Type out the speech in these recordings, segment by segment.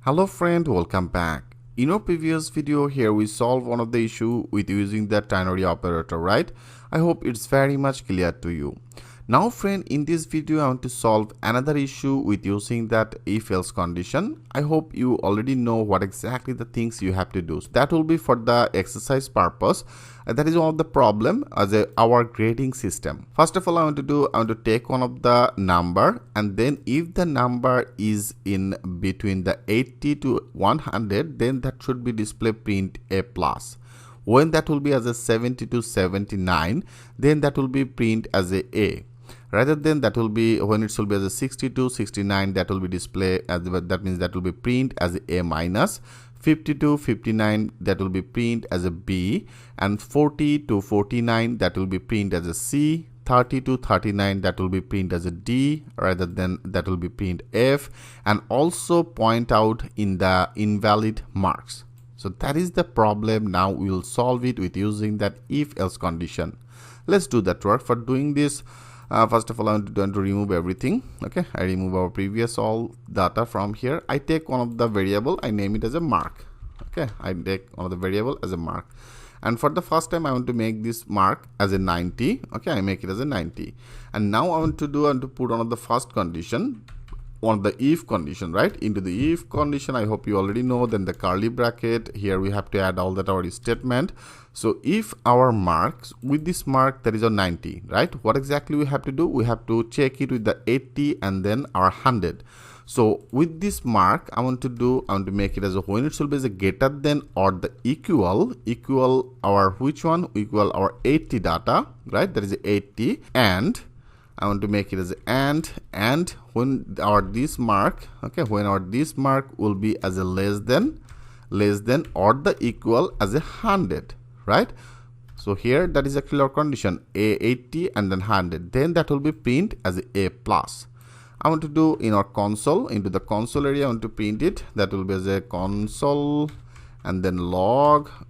Hello friend, welcome back. In our previous video here we solved one of the issue with using the ternary operator, right? I hope it's very much clear to you. Now friend, in this video I want to solve another issue with using that if-else condition. I hope you already know what exactly the things you have to do. So that will be for the exercise purpose. That is one of the problem as our grading system. First of all, I want to take one of the number, and then if the number is in between the 80 to 100, then that should be display print a plus. When that will be as a 70 to 79, then that will be print as a. Rather than that will be when it will be as a 60 to 69, that will be display as that means that will be print as a minus. 50 to 59, that will be print as a B, and 40 to 49, that will be print as a C. 30 to 39, that will be print as a D, rather than that will be print F, and also point out in the invalid marks. So that is the problem. Now we will solve it with using that if-else condition. Let's do that work. For doing this, first of all, I want to remove everything. Okay, I remove our previous all data from here. I take one of the variable, I name it as a mark. Okay, I take one of the variable as a mark, and for the first time I want to make this mark as a 90. Okay, I make it as a 90, and now I want to put one of the first condition, one of the if condition, right? Into the if condition, I hope you already know, then the curly bracket, here we have to add all that our statement. So if our marks, with this mark that is a 90, right? What exactly we have to do? We have to check it with the 80 and then our 100. So with this mark, I want to make it as a when it should be as a greater than or the equal our which one? Equal our 80 data, right? That is 80, and I want to make it as and when our this mark, okay, when our this mark will be as a less than or the equal as a 100, right? So here that is actually our condition, a 80 and then 100, then that will be print as a plus. I want to do in our console, into the console area, I want to print it, that will be as a console, and then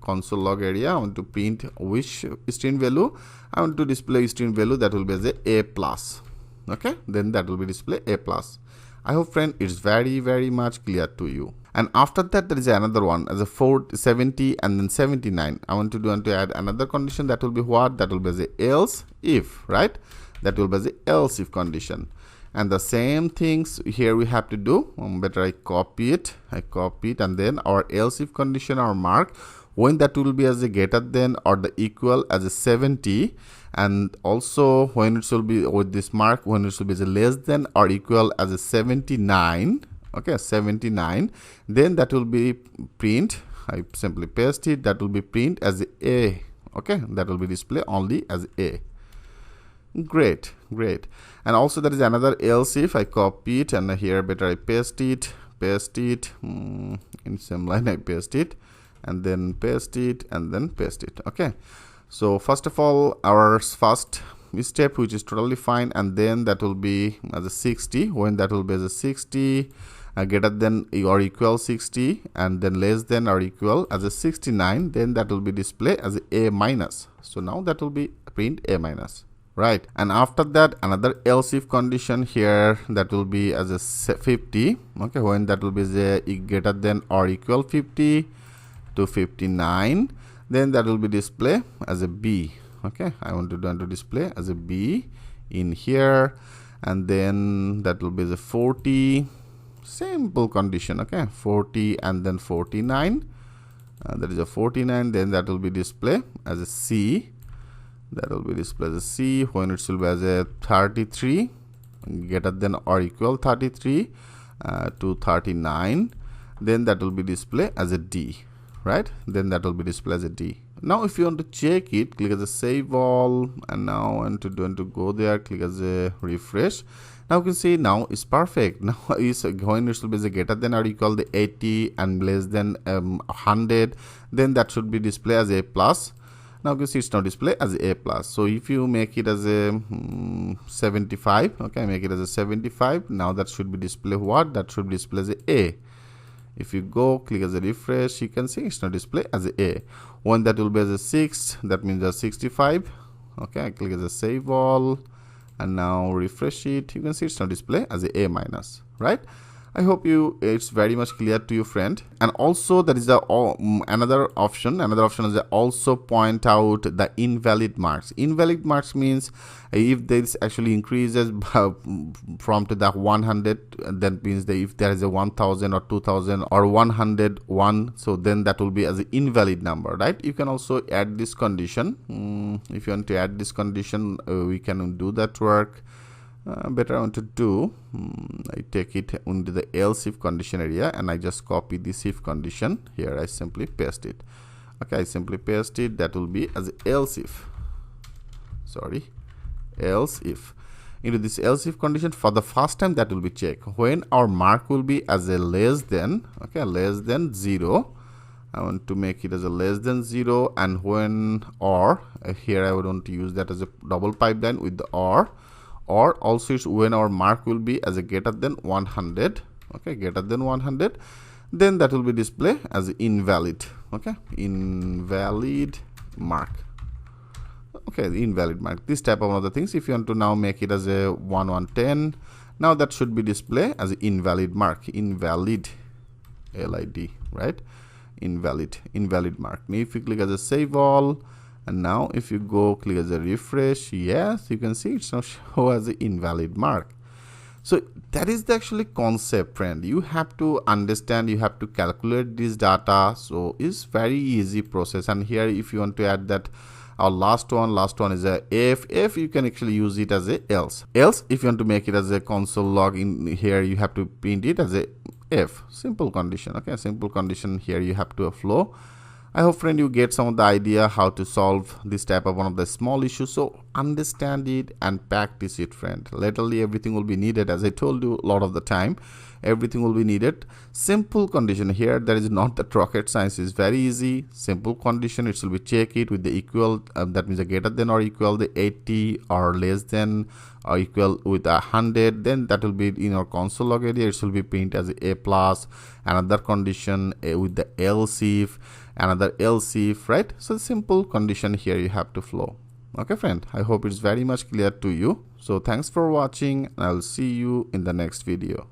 console log area, I want to print which string value. I want to display string value that will be as a plus. Okay, then that will be display a plus. I hope friend it's very much clear to you. And after that, there is another one as a 70 and then 79. I want to add another condition, that will be what? That will be as a else if, right? That will be as a else if condition. And the same things here we have to do. Better I copy it, and then our else if condition, our mark, when that will be as a greater than or the equal as a 70, and also when it should be with this mark, when it should be as a less than or equal as a 79. Okay, 79, then that will be print, I simply paste it, that will be print as a. Okay, that will be display only as a. Great. And also there is another else if, I copy it, and here better I paste it in same line, I paste it, and then paste it, and then paste it. Okay, so first of all, our first step, which is totally fine, and then that will be as a 60, when that will be as a 60, greater than or equal 60, and then less than or equal as a 69, then that will be display as a minus. So now that will be print a minus, right? And after that, another else if condition here, that will be as a 50. Okay, when that will be as a greater than or equal 50 to 59, then that will be display as a B. Okay, I want to display as a B in here, and then that will be as a 40. Simple condition. Okay, 40 and then 49, that is a 49, then that will be display as a C. That will be displayed as a C when it will be as a 33, greater than or equal 33 to 39, then that will be displayed as a D, right? Then that will be displayed as a D. Now if you want to check it, click as a save all, and now I want to go there, click as a refresh. Now you can see now it's perfect. Now is when it should be a greater than or equal the 80 and less than 100, then that should be displayed as a plus. Now you can see it's now display as a plus. So if you make it as a 75, okay, make it as a 75, now that should be display what? That should display as a. If you go click as a refresh, you can see it's now display as a. When that will be as a 6, that means a 65. Okay, I click as a save all, and now refresh it. You can see it's now display as a minus, right? I hope it's very much clear to you, friend. And also there is another option is also point out the invalid marks. Invalid marks means if this actually increases from to the 100, that means that if there is a 1000 or 2000 or 101, so then that will be as an invalid number, right? You can also add this condition. If you want to add this condition, we can do that work. Better I want to do, I take it into the else if condition area, and I just copy this if condition here. I simply paste it. Okay, I simply paste it. That will be as else if, else if. Into this else if condition, for the first time that will be checked when our mark will be as a less than, okay, less than 0. I want to make it as a less than 0, and when or here I would want to use that as a double pipeline with the or also it's when our mark will be as a greater than 100, okay, greater than 100, then that will be display as invalid, okay, invalid mark, okay, the invalid mark. This type of other things, if you want to now make it as a 1110, now that should be display as invalid mark, invalid, LID, right, invalid mark. Now if you click as a save all, and now if you go click as a refresh, yes, you can see it's now show as an invalid mark. So that is the actually concept, friend. You have to understand, you have to calculate this data. So it's very easy process. And here if you want to add that our last one is a if you can actually use it as a else if you want to make it as a console log. In here you have to print it as a if, simple condition, okay, simple condition. Here you have to a flow. I hope, friend, you get some of the idea how to solve this type of one of the small issues. So understand it and practice it, friend. Literally everything will be needed. As I told you a lot of the time, everything will be needed. Simple condition here, that is not that rocket science, is very easy. Simple condition, it will be check it with the equal, that means a greater than or equal the 80 or less than or equal with 100, then that will be in our console log area. It will be print as a plus. Another condition with the else if, another else if, right? So simple condition here you have to flow. Okay, friend, I hope it's very much clear to you. So thanks for watching, and I'll see you in the next video.